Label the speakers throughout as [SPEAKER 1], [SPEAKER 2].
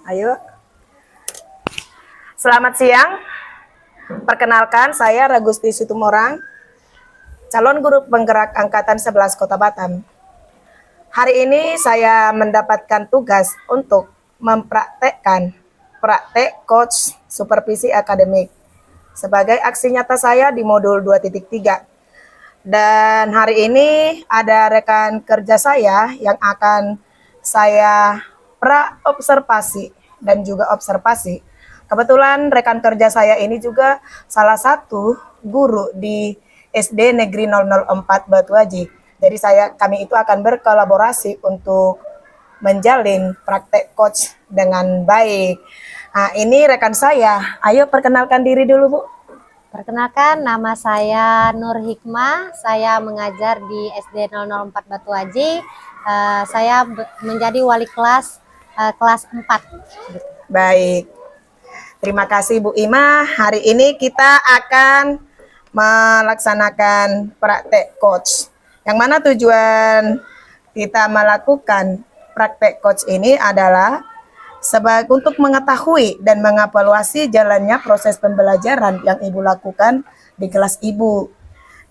[SPEAKER 1] Ayo. Selamat siang. Perkenalkan, saya Ragusti Situmorang, calon guru penggerak Angkatan 11 Kota Batam. Hari ini saya mendapatkan tugas untuk mempraktekkan praktek coach supervisi akademik sebagai aksi nyata saya di modul 2.3. Dan hari ini ada rekan kerja saya yang akan saya pra-observasi dan juga observasi. Kebetulan rekan kerja saya ini juga salah satu guru di SD Negeri 004 Batu Haji. Jadi kami itu akan berkolaborasi untuk menjalin praktek coach dengan baik. Nah, ini rekan saya. Ayo perkenalkan diri dulu, Bu.
[SPEAKER 2] Perkenalkan, nama saya Nur Hikmah. Saya mengajar di SD 004 Batu Haji. Saya menjadi wali kelas kelas 4.
[SPEAKER 1] Baik. Terima kasih Bu Ima. Hari ini kita akan melaksanakan praktek coach. Yang mana tujuan kita melakukan praktek coach ini adalah untuk mengetahui dan mengevaluasi jalannya proses pembelajaran yang Ibu lakukan di kelas Ibu.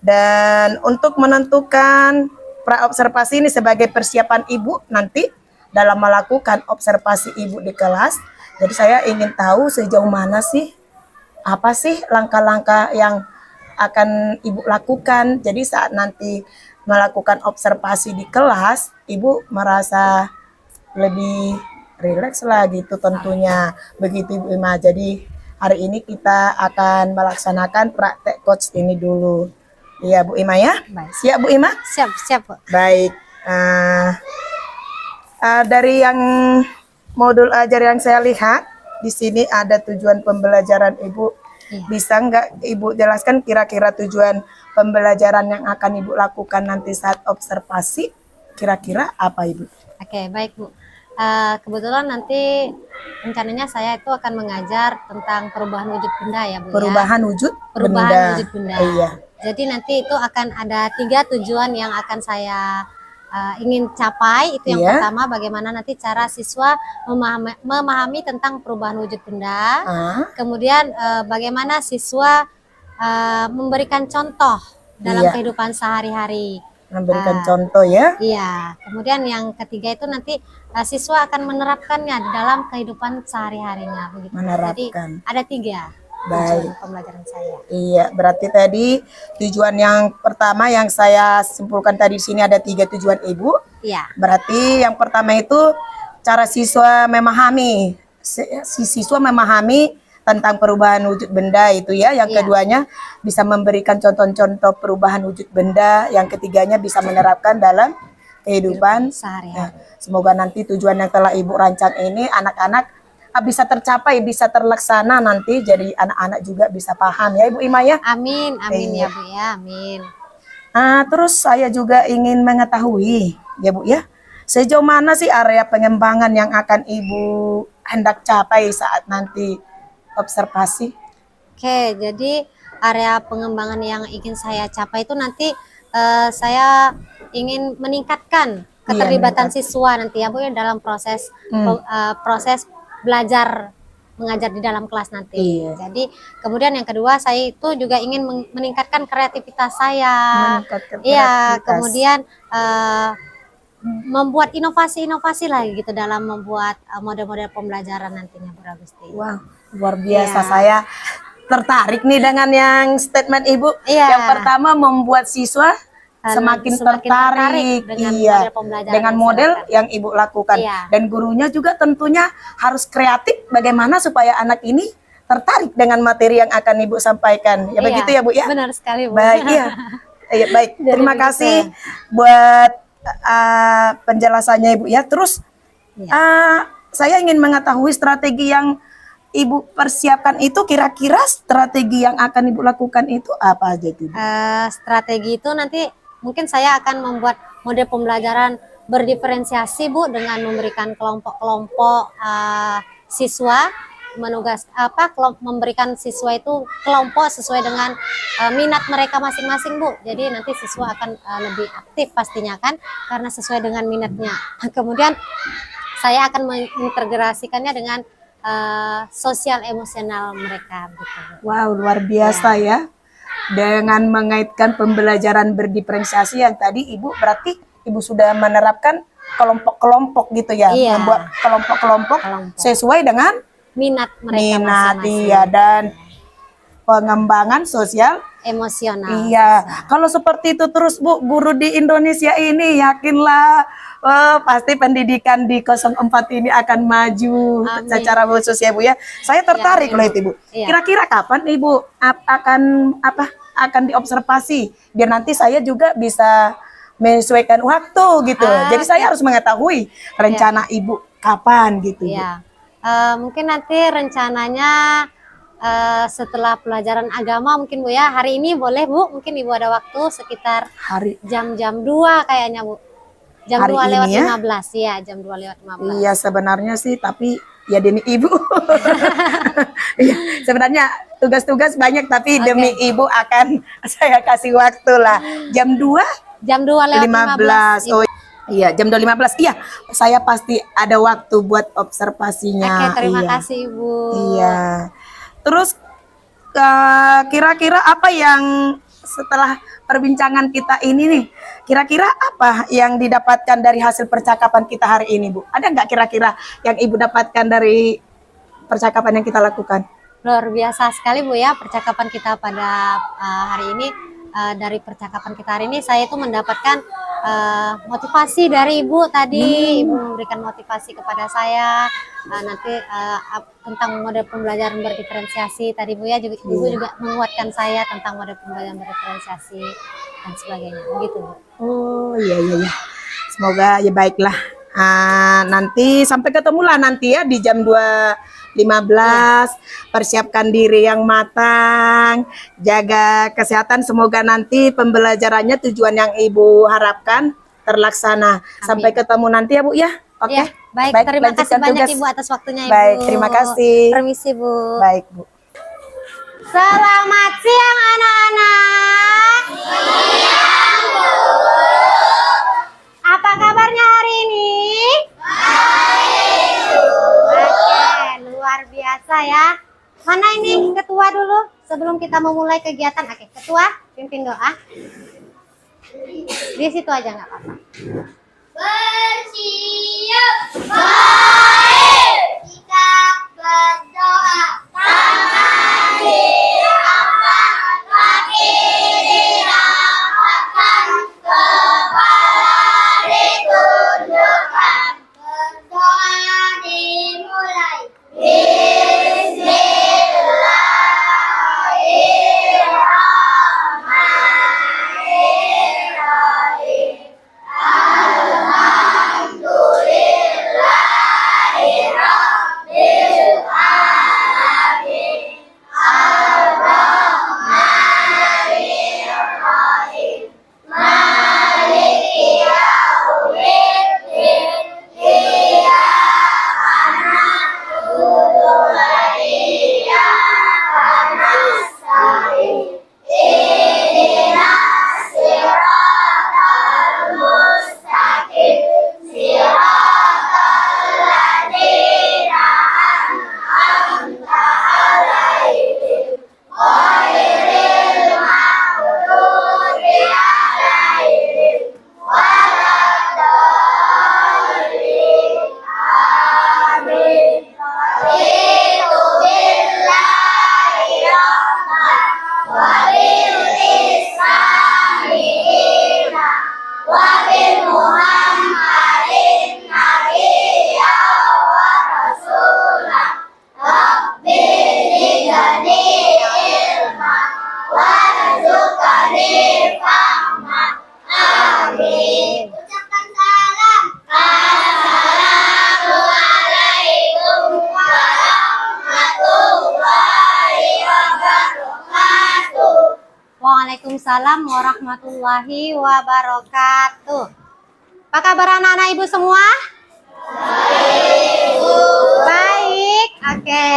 [SPEAKER 1] Dan untuk menentukan pra-observasi ini sebagai persiapan Ibu nanti dalam melakukan observasi Ibu di kelas. Jadi saya ingin tahu sejauh mana sih, apa sih langkah-langkah yang akan Ibu lakukan. Jadi saat nanti melakukan observasi di kelas, Ibu merasa lebih rileks lah gitu tentunya. Begitu Ibu Ima. Jadi hari ini kita akan melaksanakan praktek coach ini dulu. Iya Bu Ima ya?
[SPEAKER 2] Baik.
[SPEAKER 1] Siap Bu Ima?
[SPEAKER 2] Siap, Bu.
[SPEAKER 1] Baik. Dari yang modul ajar yang saya lihat, di sini ada tujuan pembelajaran Ibu.
[SPEAKER 2] Iya.
[SPEAKER 1] Bisa nggak Ibu jelaskan kira-kira tujuan pembelajaran yang akan Ibu lakukan nanti saat observasi? Kira-kira apa Ibu?
[SPEAKER 2] Oke, baik Bu. Kebetulan nanti rencananya saya itu akan mengajar tentang perubahan wujud benda ya Bu.
[SPEAKER 1] Perubahan wujud
[SPEAKER 2] Perubahan
[SPEAKER 1] benda.
[SPEAKER 2] wujud benda.
[SPEAKER 1] Iya.
[SPEAKER 2] Jadi nanti itu akan ada 3 tujuan yang akan saya ingin capai. Itu yang pertama, bagaimana nanti cara siswa memahami tentang perubahan wujud benda. Kemudian bagaimana siswa memberikan contoh dalam kehidupan sehari-hari.
[SPEAKER 1] Memberikan contoh ya.
[SPEAKER 2] Iya. Kemudian yang ketiga itu nanti siswa akan menerapkannya di dalam kehidupan sehari-harinya. Begitu.
[SPEAKER 1] Menerapkan.
[SPEAKER 2] Jadi ada 3
[SPEAKER 1] baik
[SPEAKER 2] pembelajaran saya.
[SPEAKER 1] Iya, berarti tadi tujuan yang pertama yang saya simpulkan tadi di sini ada 3 tujuan Ibu.
[SPEAKER 2] Iya.
[SPEAKER 1] Berarti yang pertama itu cara siswa memahami, siswa memahami tentang perubahan wujud benda itu ya. Yang keduanya bisa memberikan contoh-contoh perubahan wujud benda. Yang ketiganya bisa menerapkan dalam kehidupan sehari-hari. Semoga nanti tujuan yang telah Ibu rancang ini anak-anak bisa tercapai, bisa terlaksana nanti, jadi anak-anak juga bisa paham ya Ibu Ima ya.
[SPEAKER 2] Amin, amin ya Bu ya, amin.
[SPEAKER 1] Terus saya juga ingin mengetahui ya Bu ya, sejauh mana sih area pengembangan yang akan Ibu hendak capai saat nanti observasi?
[SPEAKER 2] Oke, jadi area pengembangan yang ingin saya capai itu nanti saya ingin meningkatkan keterlibatan siswa nanti ya Bu ya dalam proses proses belajar mengajar di dalam kelas nanti. Jadi kemudian yang kedua, saya itu juga ingin meningkatkan kreativitas saya. Iya, kemudian membuat inovasi-inovasi lagi gitu dalam membuat model-model pembelajaran nantinya Bu Ragusti.
[SPEAKER 1] Wah, luar biasa. Saya tertarik nih dengan yang statement Ibu. Yang pertama, membuat siswa semakin tertarik dengan model yang Ibu lakukan. Dan gurunya juga tentunya harus kreatif bagaimana supaya anak ini tertarik dengan materi yang akan Ibu sampaikan. Ya begitu ya Bu ya?
[SPEAKER 2] Benar sekali Bu.
[SPEAKER 1] Baik, baik. Terima kasih buat penjelasannya Ibu ya. Terus saya ingin mengetahui strategi yang Ibu persiapkan itu, kira-kira strategi yang akan Ibu lakukan itu apa aja itu?
[SPEAKER 2] Strategi itu nanti mungkin saya akan membuat model pembelajaran berdiferensiasi Bu, dengan memberikan kelompok-kelompok siswa, memberikan siswa itu kelompok sesuai dengan minat mereka masing-masing Bu. Jadi nanti siswa akan lebih aktif pastinya kan, karena sesuai dengan minatnya. Kemudian saya akan mengintegrasikannya dengan sosial emosional mereka gitu.
[SPEAKER 1] Wow, luar biasa ya. Dengan mengaitkan pembelajaran berdiferensiasi yang tadi Ibu berarti Ibu sudah menerapkan kelompok-kelompok gitu ya,
[SPEAKER 2] Iya.
[SPEAKER 1] membuat kelompok-kelompok
[SPEAKER 2] Kelompok.
[SPEAKER 1] sesuai dengan
[SPEAKER 2] Minat mereka
[SPEAKER 1] minat
[SPEAKER 2] masing-masing.
[SPEAKER 1] iya dan pengembangan sosial.
[SPEAKER 2] Emosional.
[SPEAKER 1] Iya, kalau seperti itu terus Bu, guru di Indonesia ini yakinlah pasti pendidikan di 04 ini akan maju
[SPEAKER 2] Amin.
[SPEAKER 1] secara khusus ya Bu ya. Saya tertarik
[SPEAKER 2] Ya,
[SPEAKER 1] loh itu Bu.
[SPEAKER 2] iya.
[SPEAKER 1] Kira-kira kapan Ibu akan diobservasi biar nanti saya juga bisa menyesuaikan waktu gitu. Jadi saya harus mengetahui rencana Ibu kapan gitu Bu.
[SPEAKER 2] Ya, mungkin nanti rencananya setelah pelajaran agama mungkin Bu ya. Hari ini boleh Bu, mungkin Ibu ada waktu sekitar
[SPEAKER 1] Hari
[SPEAKER 2] jam-jam 2 kayaknya Bu. Jam
[SPEAKER 1] Hari
[SPEAKER 2] 2 lewat
[SPEAKER 1] ini ya?
[SPEAKER 2] 15 ya, jam 2 lewat 15.
[SPEAKER 1] Iya sebenarnya sih, tapi ya demi Ibu. Iya, sebenarnya tugas-tugas banyak tapi demi Ibu akan saya kasih waktu lah. Jam 2
[SPEAKER 2] Jam 2 lewat 15.
[SPEAKER 1] 15. Oh iya, jam 2.15. Iya, saya pasti ada waktu buat observasinya.
[SPEAKER 2] Oke, terima
[SPEAKER 1] Iya.
[SPEAKER 2] kasih Ibu.
[SPEAKER 1] Iya. Terus kira-kira apa yang setelah perbincangan kita ini nih, kira-kira apa yang didapatkan dari hasil percakapan kita hari ini, Bu? Ada nggak kira-kira yang Ibu dapatkan dari percakapan yang kita lakukan?
[SPEAKER 2] Luar biasa sekali Bu ya percakapan kita pada hari ini. Dari percakapan kita hari ini saya itu mendapatkan motivasi dari Ibu tadi. Ibu memberikan motivasi kepada saya nanti tentang model pembelajaran berdiferensiasi tadi Bu ya. Ibu juga menguatkan saya tentang model pembelajaran berdiferensiasi dan sebagainya begitu Bu.
[SPEAKER 1] Oh iya. Semoga ya baiklah. Nanti sampai ketemu lah nanti ya di jam 2.15. Persiapkan diri yang matang, jaga kesehatan. Semoga nanti pembelajarannya tujuan yang Ibu harapkan terlaksana. Sampai ketemu nanti ya Bu ya. Oke.
[SPEAKER 2] Ya, baik, terima kasih
[SPEAKER 1] lanjutkan
[SPEAKER 2] banyak
[SPEAKER 1] tugas.
[SPEAKER 2] Ibu atas waktunya Ibu.
[SPEAKER 1] Baik, terima kasih.
[SPEAKER 2] Permisi Bu.
[SPEAKER 1] Baik Bu.
[SPEAKER 2] Selamat siang anak-anak. Apa kabarnya hari ini? Oke, luar biasa ya. Mana ini ketua dulu sebelum kita memulai kegiatan? Oke, ketua pimpin doa. Di situ aja nggak apa-apa.
[SPEAKER 3] Bersiap baik, kita berdoa. Tangan dirapatkan, kaki dirapatkan, kepala ditundukkan. Berdoa dimulai. Bismillahirrahmanirrahim. Ucapkan salam. Assalamualaikum warahmatullahi wabarakatuh.
[SPEAKER 2] Waalaikumsalam warahmatullahi wabarakatuh. Apa kabar anak-anak Ibu semua? Baik. Oke.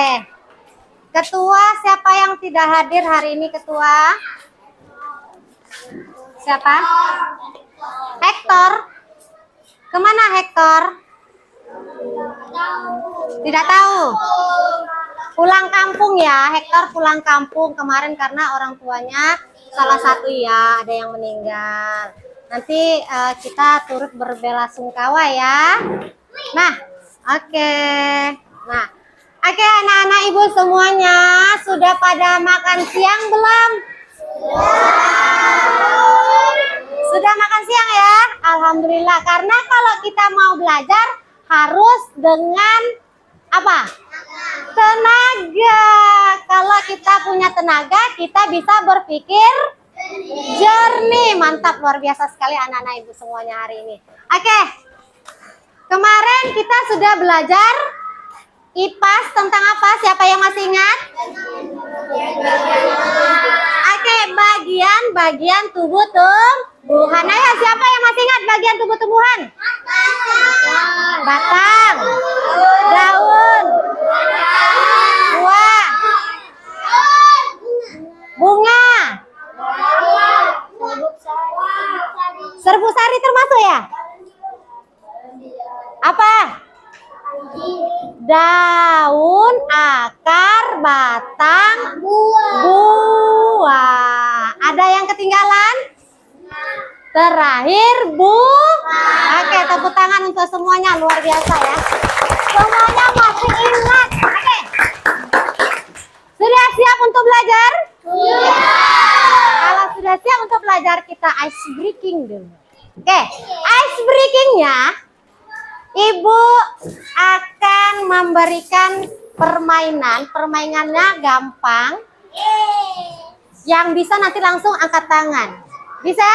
[SPEAKER 2] Ketua siapa yang tidak hadir hari ini ketua? Siapa? Hector. Kemana Hector? Tidak tahu. Pulang kampung ya, Hector pulang kampung kemarin karena orang tuanya salah satu ya ada yang meninggal. Nanti kita turut berbelasungkawa ya. Nah, oke. Nah, oke anak-anak ibu semuanya sudah pada makan siang belum? Sudah makan siang ya? Alhamdulillah. Karena kalau kita mau belajar harus dengan apa? Tenaga. Kalau kita punya tenaga, kita bisa berpikir jernih. Mantap, luar biasa sekali anak-anak ibu semuanya hari ini. Oke. Kemarin kita sudah belajar IPAS tentang apa? Siapa yang masih ingat? Oke, bagian tubuh tumbuhan. Ayo, siapa yang masih ingat bagian tubuh tumbuhan? Batang, daun, buah, bunga, serbuk sari termasuk ya? Apa? Daun, akar, batang, buah. Ada yang ketinggalan? Terakhir Oke, tepuk tangan untuk semuanya, luar biasa ya. Semuanya masih ingat. Oke. Sudah siap untuk belajar? Iya. Kalau sudah siap untuk belajar, kita ice breaking dulu. Oke, ice breakingnya Ibu akan memberikan permainan. Permainannya gampang. Yang bisa nanti langsung angkat tangan. Bisa?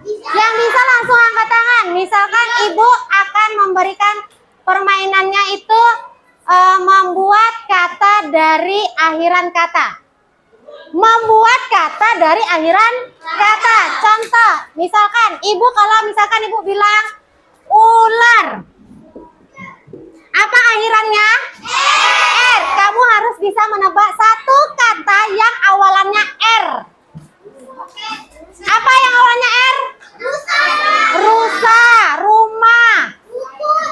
[SPEAKER 2] Yang bisa langsung angkat tangan. Misalkan ibu akan memberikan permainannya itu membuat kata dari akhiran kata. Membuat kata dari akhiran kata. Contoh, misalkan ibu ibu bilang ular. Apa akhirannya? R. Kamu harus bisa menebak satu kata yang awalannya R. Apa yang awalannya R? Rusa, rumah.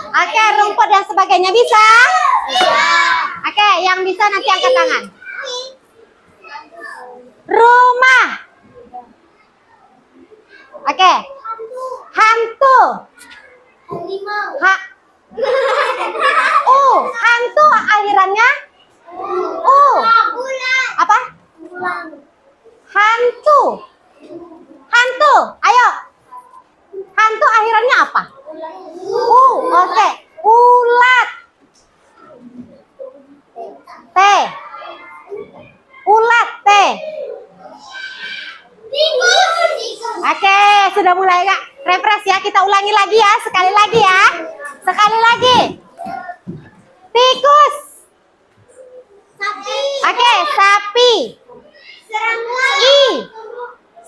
[SPEAKER 2] Oke, rumput dan sebagainya bisa? Oke, yang bisa nanti angkat tangan. Rumah. Oke. Hantu. Hantu akhirannya apa? Hantu. Ayo. Hantu akhirannya apa? Oke. Ulat. T. Ulat T. Oke, sudah mulai Kak. Refresh ya, kita ulangi lagi ya, sekali lagi ya. Sekali lagi. Tikus. Oke, sapi. I.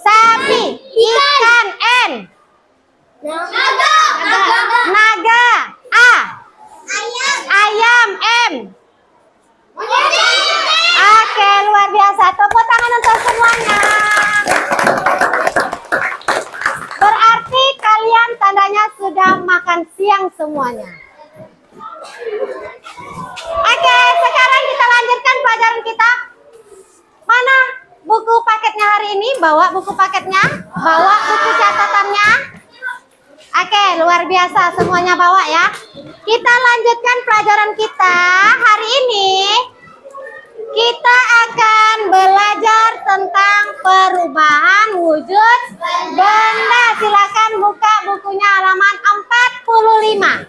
[SPEAKER 2] Sapi. Ikan N. Naga. A. Ayam M. Oke, luar biasa. Tepuk tangan untuk semuanya. Berarti kalian tandanya sudah makan siang semuanya. Oke, sekarang kita lanjutkan pelajaran kita. Mana buku paketnya hari ini? Bawa buku paketnya? Bawa buku catatannya? Oke, luar biasa semuanya bawa ya. Kita lanjutkan pelajaran kita. Hari ini kita akan belajar tentang perubahan wujud benda. Silakan buka bukunya halaman 45.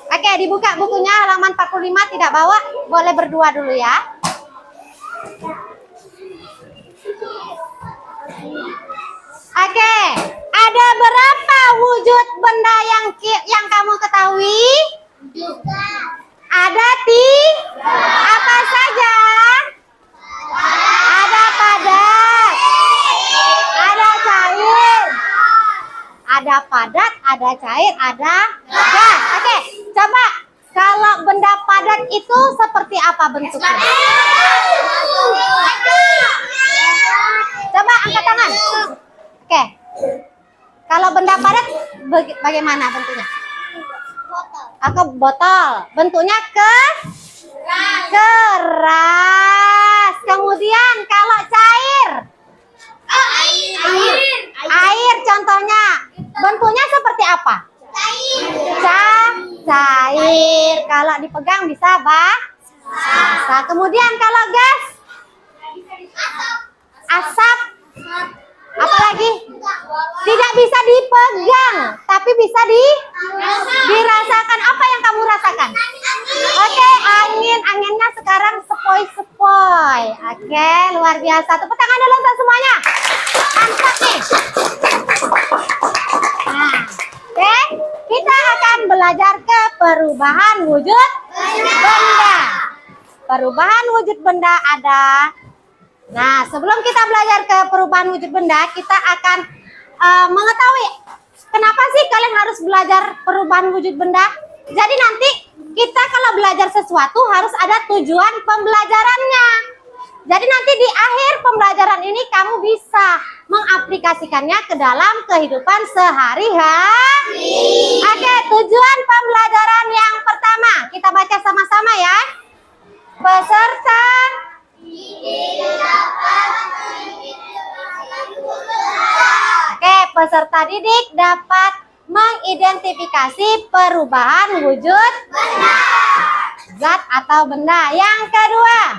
[SPEAKER 2] Oke, dibuka bukunya halaman 45, tidak bawa, boleh berdua dulu ya. Oke, ada berapa wujud benda yang kamu ketahui? Ada apa saja? Ada padat, ada cair, ada padat, ada cair, ada gas. Oke, coba kalau benda padat itu seperti apa bentuknya? Coba angkat tangan. Oke, kalau benda padat bagaimana bentuknya? Atau botol. Bentuknya keras. Kemudian kalau cair. Air contohnya. Bentuknya seperti apa? Cair. Kalau dipegang bisa basah. Kemudian kalau gas. Asap. Apalagi? Tidak bisa dipegang, tapi bisa dirasakan. Apa yang kamu rasakan? Oke, angin. Anginnya sekarang sepoi-sepoi. Oke, luar biasa. Tepuk tangan dulu untuk semuanya. Mantap nih. Nah, oke, kita akan belajar ke perubahan wujud benda. Perubahan wujud benda ada. Nah, sebelum kita belajar ke perubahan wujud benda, kita akan mengetahui kenapa sih kalian harus belajar perubahan wujud benda. Jadi nanti kita kalau belajar sesuatu harus ada tujuan pembelajarannya. Jadi nanti di akhir pembelajaran ini kamu bisa mengaplikasikannya ke dalam kehidupan sehari-hari. Oke, tujuan pembelajaran yang pertama kita baca sama-sama ya. Peserta peserta didik dapat mengidentifikasi perubahan wujud zat atau benda. Yang kedua,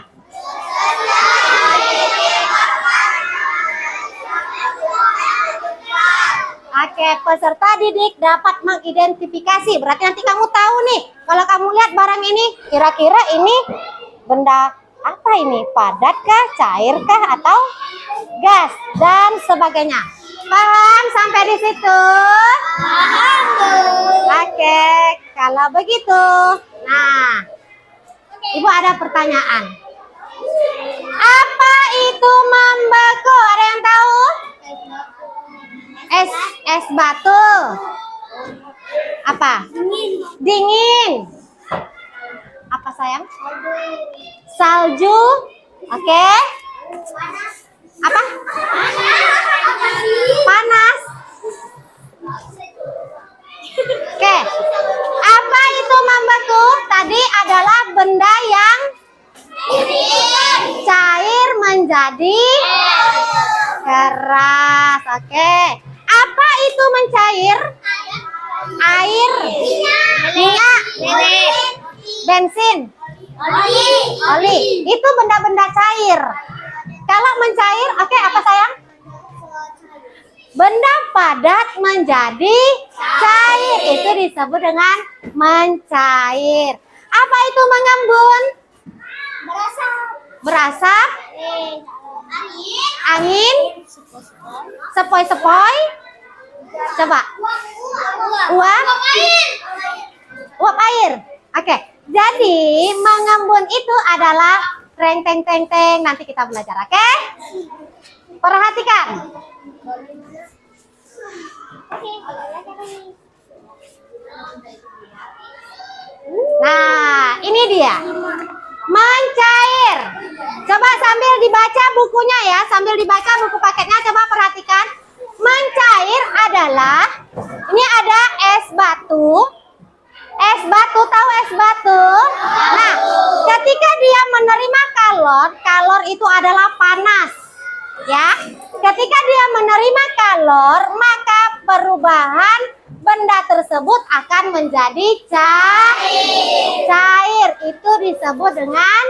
[SPEAKER 2] peserta didik dapat mengidentifikasi. Berarti nanti kamu tahu nih, kalau kamu lihat barang ini, kira-kira ini benda apa ini? Padatkah, cairkah, atau gas dan sebagainya. Paham sampai di situ?
[SPEAKER 3] Paham, Bu.
[SPEAKER 2] Oke, kalau begitu, nah, Ibu ada pertanyaan. Apa itu membeku? Ada yang tahu? Es batu. Apa? Dingin. Apa sayang? Salju. Oke. Apa? Panas. Oke. Apa itu membeku? Tadi adalah benda yang cair menjadi keras. Oke. Apa itu mencair? Air, minyak, bensin, oli. Itu benda-benda cair. Kalau mencair, oke, apa sayang? Benda padat menjadi cair. Itu disebut dengan mencair. Apa itu mengembun? Berasap. Angin. Sepoi-sepoi. Coba. Uap air. Oke. Jadi mengembun itu adalah reng teng teng teng. Nanti kita belajar, oke? Perhatikan. Nah, ini dia. Mencair. Coba sambil dibaca bukunya ya, sambil dibaca buku paketnya, coba perhatikan. Mencair adalah, ini ada es batu. Es batu, tahu es batu? Nah, ketika dia menerima kalor itu adalah panas. Ya, ketika dia menerima kalor, maka perubahan benda tersebut akan menjadi cair. Itu disebut dengan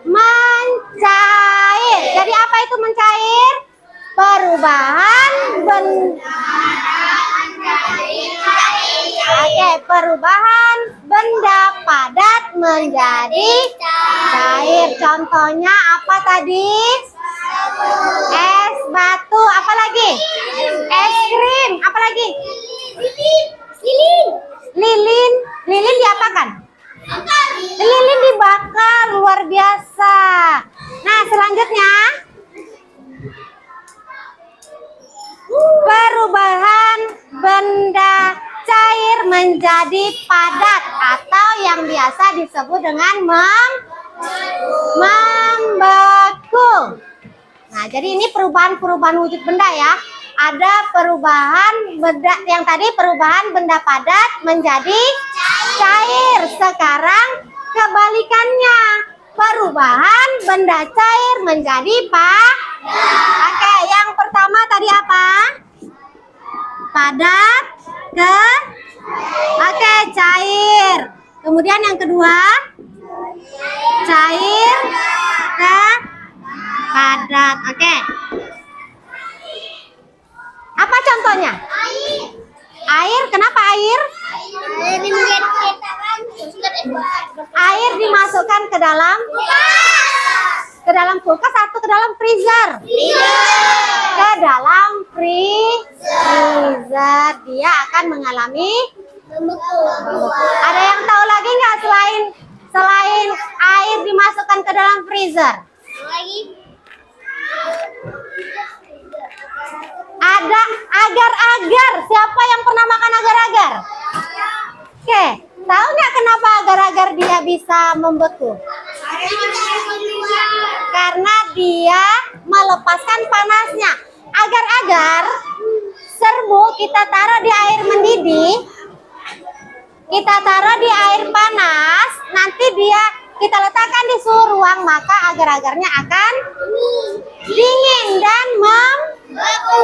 [SPEAKER 2] mencair. Jadi apa itu mencair? Perubahan benda. Oke, perubahan benda padat menjadi cair. Contohnya apa tadi? Es batu, apa lagi? Es krim, apa lagi? Lilin diapakan? Lilin dibakar, luar biasa. Nah, selanjutnya perubahan benda cair menjadi padat atau yang biasa disebut dengan membeku. Nah, jadi ini perubahan wujud benda ya. Ada perubahan benda yang tadi perubahan benda padat menjadi cair. cair. Sekarang kebalikannya. Perubahan benda cair menjadi Oke, yang pertama tadi apa? Padat ke Oke, cair. Kemudian yang kedua, cair ke padat. Oke. Apa contohnya? Air. Kenapa air? Air dimasukkan ke dalam kulkas atau ke dalam freezer? Ke dalam freezer. Dia akan mengalami Ada yang tahu lagi nggak selain air dimasukkan ke dalam freezer? Ada agar-agar. Siapa yang pernah makan agar-agar? Oke, tahu nggak kenapa agar-agar dia bisa membeku? Karena dia melepaskan panasnya. Agar-agar serbuk kita taruh di air mendidih, kita taruh di air panas, nanti kita letakkan di suhu ruang, maka agar-agarnya akan dingin dan membeku.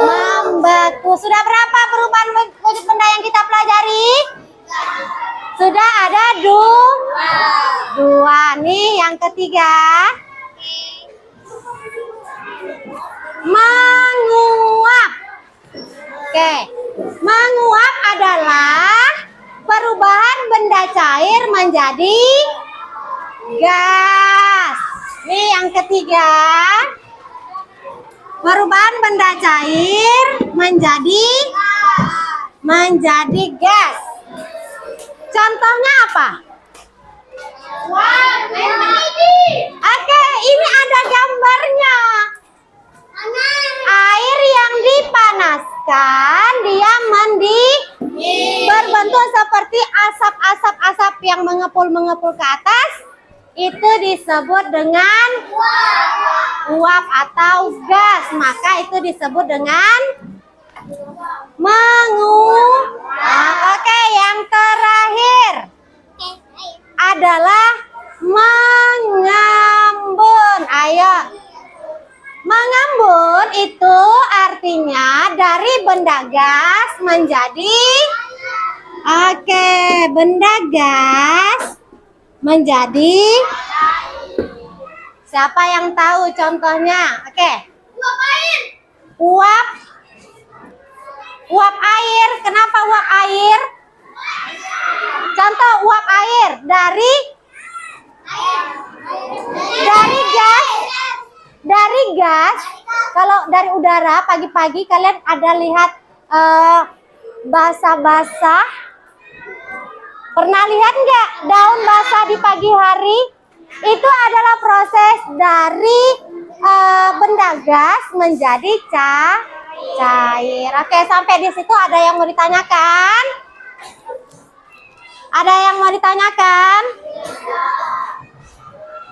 [SPEAKER 2] Sudah berapa perubahan wujud benda yang kita pelajari? Sudah ada dua. Nih yang ketiga, menguap. Oke, menguap adalah perubahan benda cair menjadi gas. Nih yang ketiga, perubahan benda cair menjadi gas. Contohnya apa? Oke, ini ada gambarnya. Air yang dipanaskan dia berbentuk seperti asap yang mengepul ke atas. Itu disebut dengan uap atau gas. Maka itu disebut dengan menguap. Oke, yang terakhir adalah mengembun. Ayo. Mengembun itu artinya dari benda gas menjadi benda gas menjadi. Siapa yang tahu contohnya? Uap air. Kenapa uap air? Contoh uap air dari gas. Kalau dari udara pagi-pagi kalian ada lihat basah-basah? Pernah lihat nggak daun basah di pagi hari? Itu adalah proses dari benda gas menjadi cair. Oke, sampai di situ ada yang mau ditanyakan? Ada yang mau ditanyakan?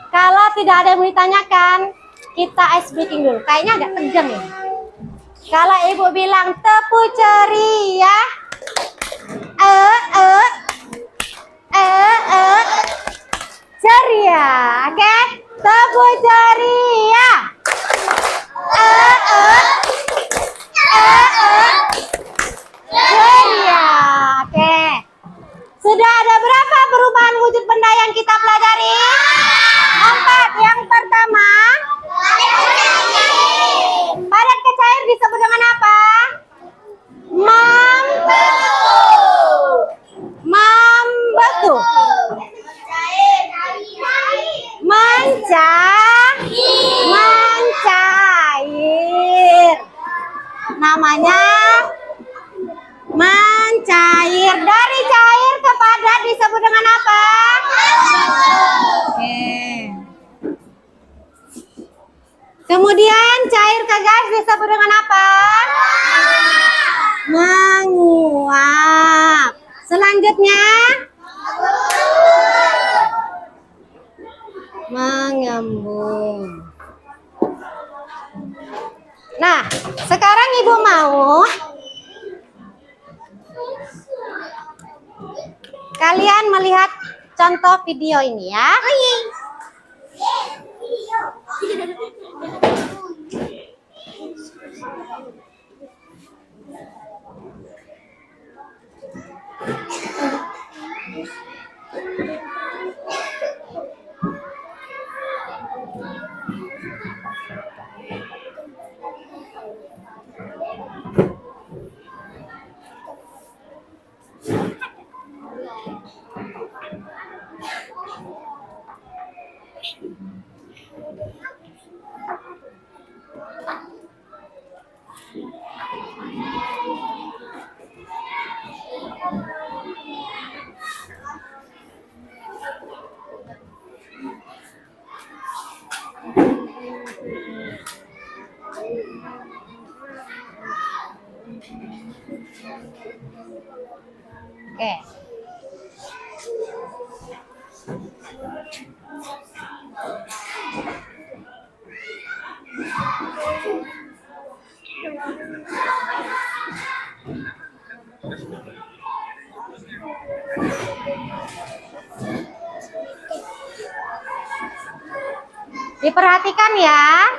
[SPEAKER 2] Kalau tidak ada yang mau ditanyakan, kita ice breaking dulu. Kayaknya agak tegang ya. Kalau ibu bilang tepu ceria, ceria, oke? Tepu ceria, ceria, oke? Sudah ada berapa perubahan wujud benda yang kita pelajari? 4. Yang pertama, padat ke cair disebut dengan apa? Membeku. Mencair. Namanya mencair. Dari cair ke padat disebut dengan apa? Kemudian cair ke gas disebut dengan apa? Menguap. Selanjutnya mengembun. Nah, sekarang ibu mau kalian melihat contoh video ini ya. Oke. Diperhatikan ya.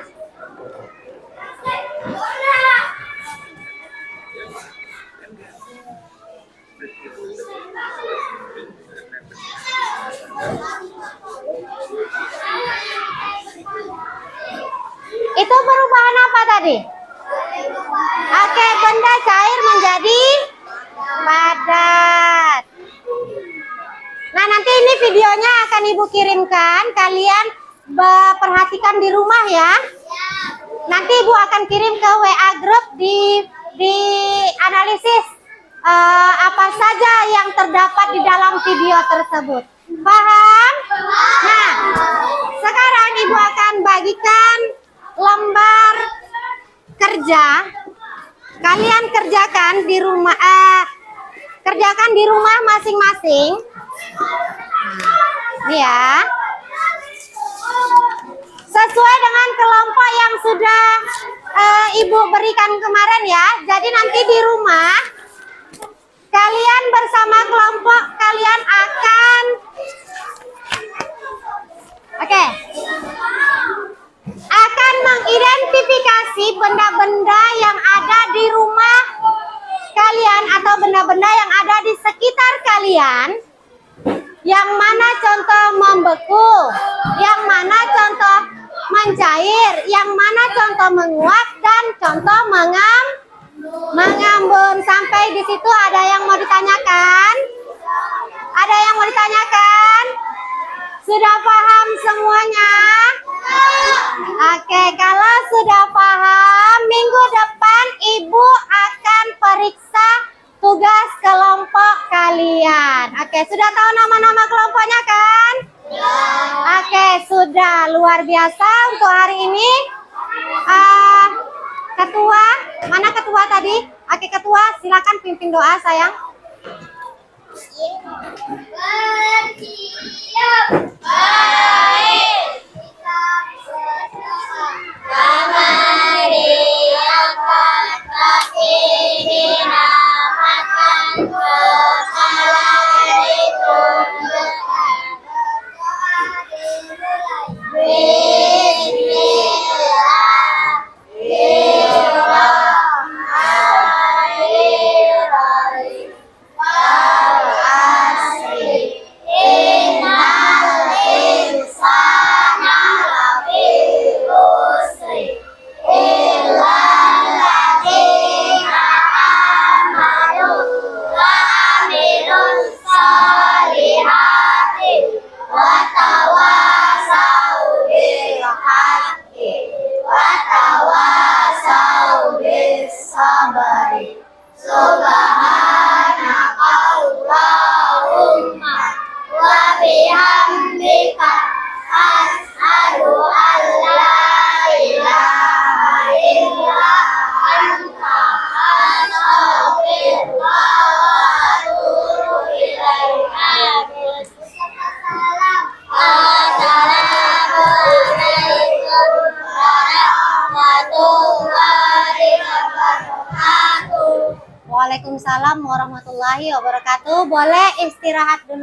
[SPEAKER 2] Itu perubahan apa tadi? Oke, benda cair menjadi padat. Nah, nanti ini videonya akan Ibu kirimkan. Kalian perhatikan di rumah ya. Nanti Ibu akan kirim ke WA group di analisis apa saja yang terdapat di dalam video tersebut. Paham? Nah, sekarang Ibu akan bagikan lembar kerja. Kalian kerjakan di rumah, kerjakan di rumah masing-masing. Nih ya. Sesuai dengan kelompok yang sudah Ibu berikan kemarin ya. Jadi nanti di rumah kalian bersama kelompok kalian akan akan mengidentifikasi benda-benda yang ada di rumah kalian atau benda-benda yang ada di sekitar kalian. Yang mana contoh membeku, yang mana contoh mencair, yang mana contoh menguap, dan contoh mengambun. Sampai di situ ada yang mau ditanyakan? Ada yang mau ditanyakan? Sudah paham semuanya? Oke, kalau sudah paham, minggu depan Ibu akan periksa tugas kelompok kalian. Oke, sudah tahu nama-nama kelompoknya kan? Ya. Oke, sudah. Luar biasa untuk hari ini. Ketua, mana ketua tadi? Oke, ketua, silakan pimpin doa sayang.
[SPEAKER 3] Bersiap baik. Kamari akan kaki dinamatkan kepala ditunjukkan berdoa dimulai. Bismillahirrahmanirrahim. Wal asri innal insana lafi khusri illal ladzina amanu wa amilus solihati wa tawasau bil haqqi wa tawasau bis sabri. Subhanakallahumma wa bihamdika asyhadu an la ilaha illa anta astaghfiruka wa atubu ilaika. Assalamualaikum warahmatullahi wabarakatuh.
[SPEAKER 2] Waalaikumsalam. Waalaikumsalam warahmatullahi wabarakatuh. Boleh istirahat dulu.